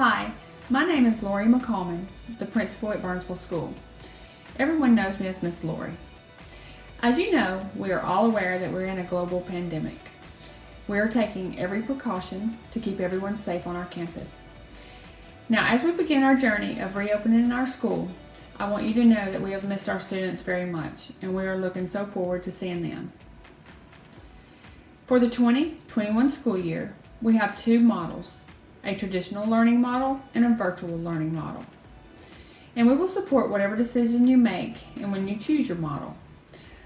Hi, my name is Lori McCallman, the principal at Burnsville School. Everyone knows me as Miss Lori. As you know, we are all aware that we're in a global pandemic. We are taking every precaution to keep everyone safe on our campus. Now, as we begin our journey of reopening our school, I want you to know that we have missed our students very much, and we are looking so forward to seeing them. For the 2021 school year, we have two models, a traditional learning model and a virtual learning model. And we will support whatever decision you make and when you choose your model.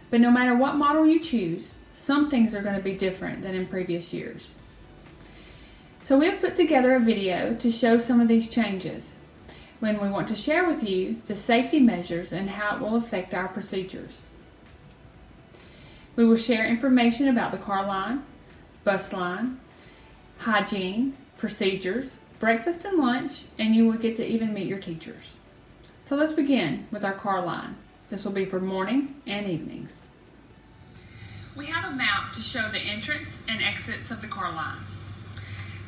But no matter what model you choose, some things are going to be different than in previous years. So we have put together a video to show some of these changes when we want to share with you the safety measures and how it will affect our procedures. We will share information about the car line, bus line, hygiene, procedures, breakfast and lunch, and you will get to even meet your teachers. So let's begin with our car line. This will be for morning and evenings. We have a map to show the entrance and exits of the car line.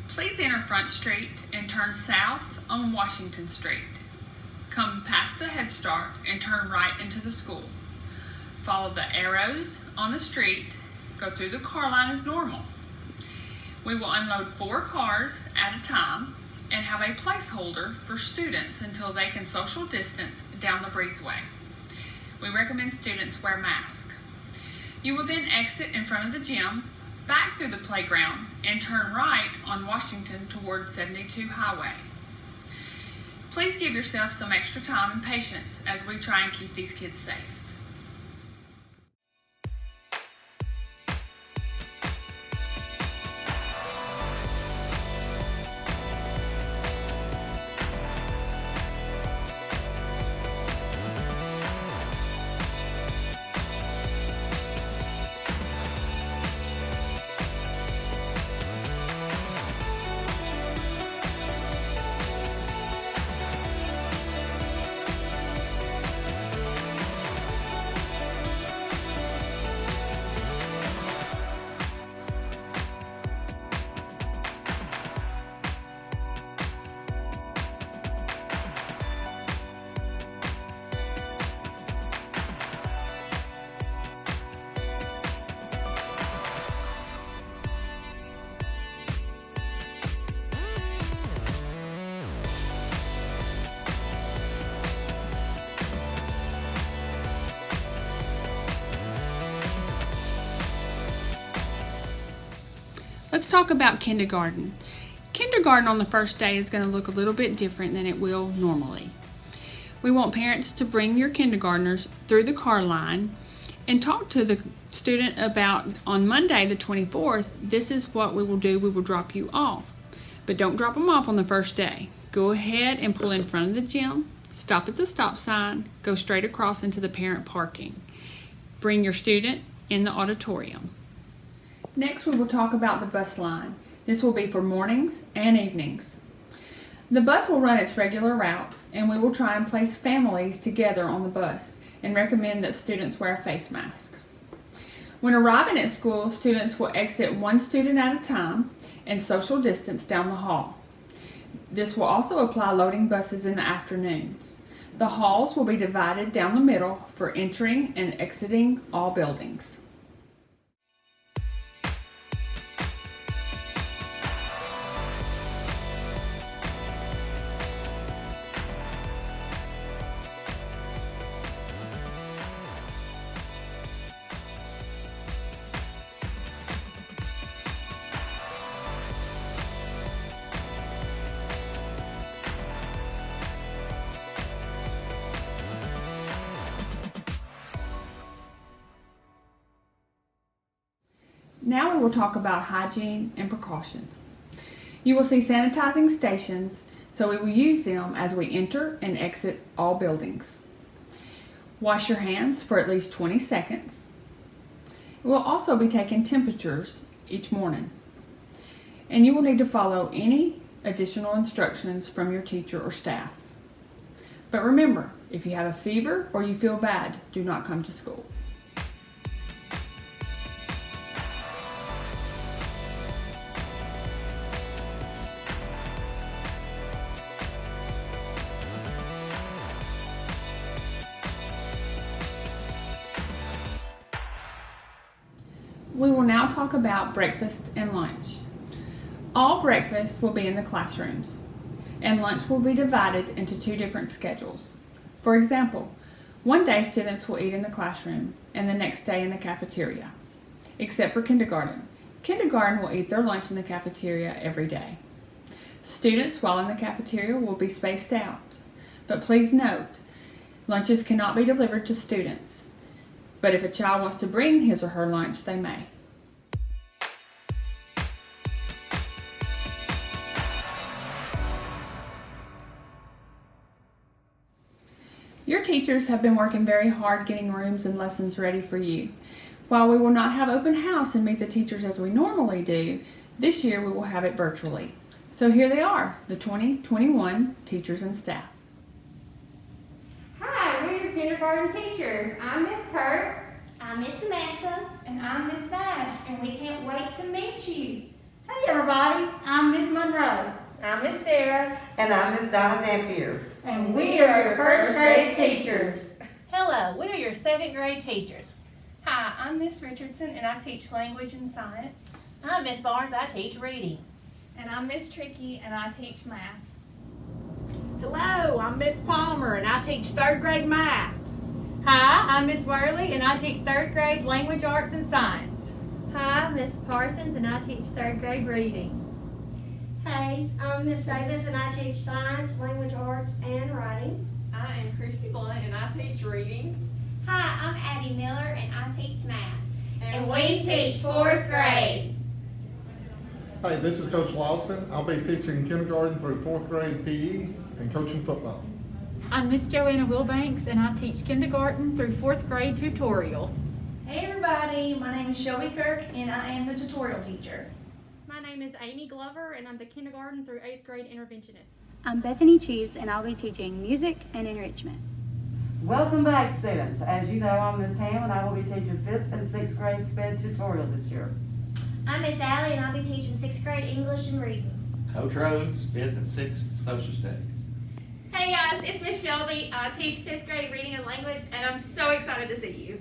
Please enter Front Street and turn south on Washington Street. Come past the Head Start and turn right into the school. Follow the arrows on the street, go through the car line as normal. We will unload 4 cars at a time and have a placeholder for students until they can social distance down the breezeway. We recommend students wear masks. You will then exit in front of the gym, back through the playground, and turn right on Washington toward 72 Highway. Please give yourself some extra time and patience as we try and keep these kids safe. Let's talk about kindergarten. Kindergarten on the first day is going to look a little bit different than it will normally. We want parents to bring your kindergartners through the car line and talk to the student about, on Monday the 24th, this is what we will do. We will drop you off. But don't drop them off on the first day. Go ahead and pull in front of the gym, stop at the stop sign, go straight across into the parent parking. Bring your student in the auditorium. Next, we will talk about the bus line. This will be for mornings and evenings. The bus will run its regular routes, and we will try and place families together on the bus and recommend that students wear a face mask. When arriving at school, students will exit one student at a time and social distance down the hall. This will also apply loading buses in the afternoons. The halls will be divided down the middle for entering and exiting all buildings. Now we will talk about hygiene and precautions. You will see sanitizing stations, so we will use them as we enter and exit all buildings. Wash your hands for at least 20 seconds. We will also be taking temperatures each morning. And you will need to follow any additional instructions from your teacher or staff. But remember, if you have a fever or you feel bad, do not come to school. We will now talk about breakfast and lunch. All breakfast will be in the classrooms, and lunch will be divided into two different schedules. For example, one day students will eat in the classroom and the next day in the cafeteria, except for kindergarten. Kindergarten will eat their lunch in the cafeteria every day. Students while in the cafeteria will be spaced out, but please note, lunches cannot be delivered to students, but if a child wants to bring his or her lunch, they may. Your teachers have been working very hard getting rooms and lessons ready for you. While we will not have open house and meet the teachers as we normally do, this year we will have it virtually. So here they are, the 2021 teachers and staff. Hi, we're your kindergarten teachers. I'm Miss Kurt. I'm Miss Samantha. And I'm Miss Vash, and we can't wait to meet you. Hey everybody, I'm Miss Monroe. I'm Miss Sarah. And I'm Miss Donna Dampier. And we are your first grade teachers. Hello, we are your second grade teachers. Hi, I'm Miss Richardson, and I teach language and science. I'm Miss Barnes, I teach reading. And I'm Miss Tricky, and I teach math. Hello, I'm Miss Palmer and I teach third grade math. Hi, I'm Miss Worley and I teach third grade language arts and science. Hi, Miss Parsons, and I teach third grade reading. Hey, I'm Miss Davis and I teach science, language arts, and writing. I am Christy Blunt and I teach reading. Hi, I'm Abby Miller and I teach math. And we teach fourth grade. Hi, this is Coach Lawson. I'll be teaching kindergarten through fourth grade PE and coaching football. I'm Miss Joanna Wilbanks and I teach kindergarten through fourth grade tutorial. Hey everybody, my name is Shelby Kirk and I am the tutorial teacher. My name is Amy Glover and I'm the kindergarten through 8th grade interventionist. I'm Bethany Cheeves and I'll be teaching music and enrichment. Welcome back, students. As you know, I'm Miss Ham and I will be teaching 5th and 6th grade SPED tutorial this year. I'm Miss Allie and I'll be teaching 6th grade English and reading. Coach Rhodes, 5th and 6th social studies. Hey guys, it's Miss Shelby. I teach 5th grade reading and language and I'm so excited to see you.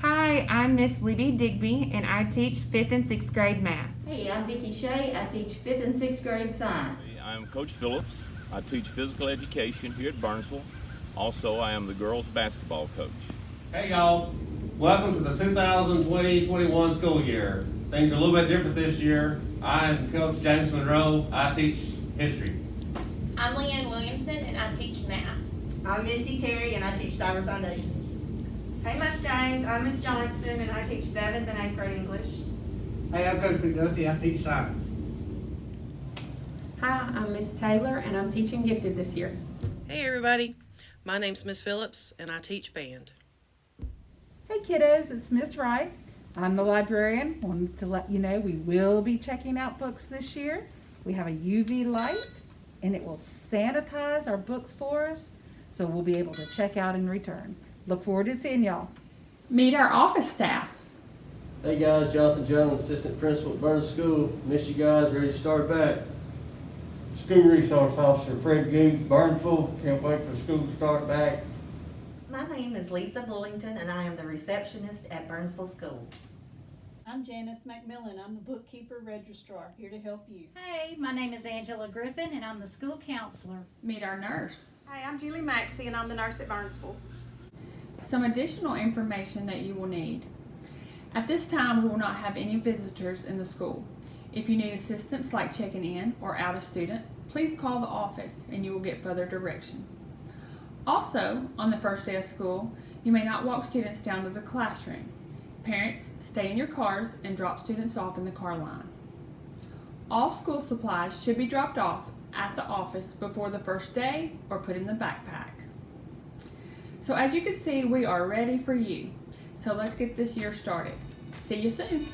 Hi, I'm Miss Libby Digby and I teach 5th and 6th grade math. Hey, I'm Vicki Shea. I teach 5th and 6th grade science. I'm Coach Phillips. I teach physical education here at Burnsville. Also, I am the girls basketball coach. Hey y'all, welcome to the 2020-21 school year. Things are a little bit different this year. I'm Coach James Monroe. I teach history. I'm Leanne Williamson and I teach math. I'm Misty Terry and I teach Cyber Foundations. Hey Mustangs, I'm Miss Johnson and I teach 7th and 8th grade English. Hey, I'm Coach McDuffie. I teach science. Hi, I'm Miss Taylor and I'm teaching gifted this year. Hey everybody, my name's Miss Phillips and I teach band. Hey kiddos, it's Miss Wright. I'm the librarian. Wanted to let you know we will be checking out books this year. We have a UV light and it will sanitize our books for us, so we'll be able to check out and return. Look forward to seeing y'all. Meet our office staff. Hey guys, Jonathan Jones, Assistant Principal at Burnsville School. Miss you guys, ready to start back. School Resource Officer Fred Goode, Burnsville. Can't wait for school to start back. My name is Lisa Bullington and I am the receptionist at Burnsville School. I'm Janice McMillan. I'm the bookkeeper registrar, here to help you. Hey, my name is Angela Griffin and I'm the school counselor. Meet our nurse. Hi, I'm Julie Maxey and I'm the nurse at Burnsville. Some additional information that you will need. At this time, we will not have any visitors in the school. If you need assistance like checking in or out a student, please call the office and you will get further direction. Also, on the first day of school, you may not walk students down to the classroom. Parents, stay in your cars and drop students off in the car line. All school supplies should be dropped off at the office before the first day or put in the backpack. So as you can see, we are ready for you. So let's get this year started. See you soon.